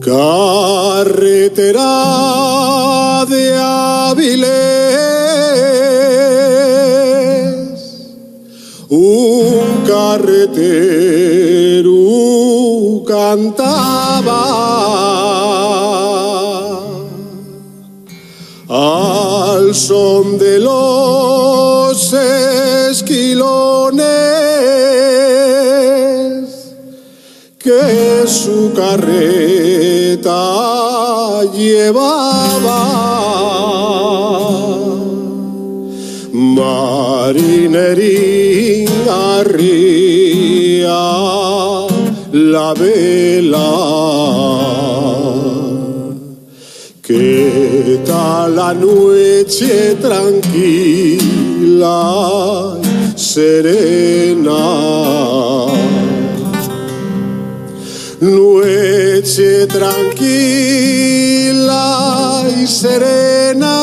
Carretera de Áviles, un carretero cantaba al son de los esquilones que su carreta llevaba. Marinerín arría la vela, ¿qué tal la noche tranquila y serena? Noche tranquila y serena,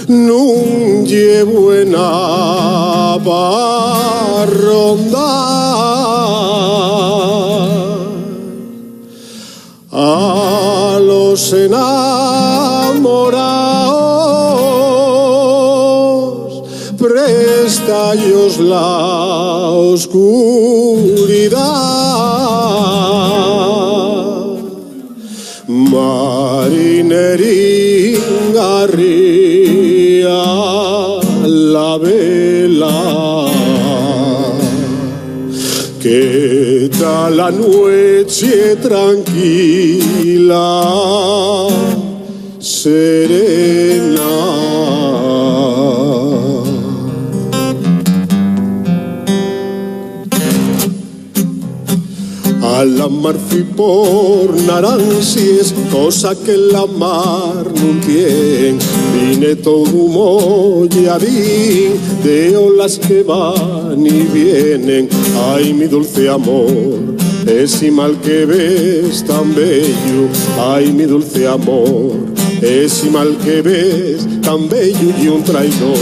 nun ye buena para rondar a los enamorados, presta ellos la oscuridad. Marinerín arría la vela, ¿qué tal la noche tranquila, serena? A la mar fui por narancies, cosa que la mar non tien. Vine todo molladín de olas que van y vienen. Ay, mi dulce amor, ese mal que ves tan bello. Ay, mi dulce amor, ese mal que ves tan bello y un traidor.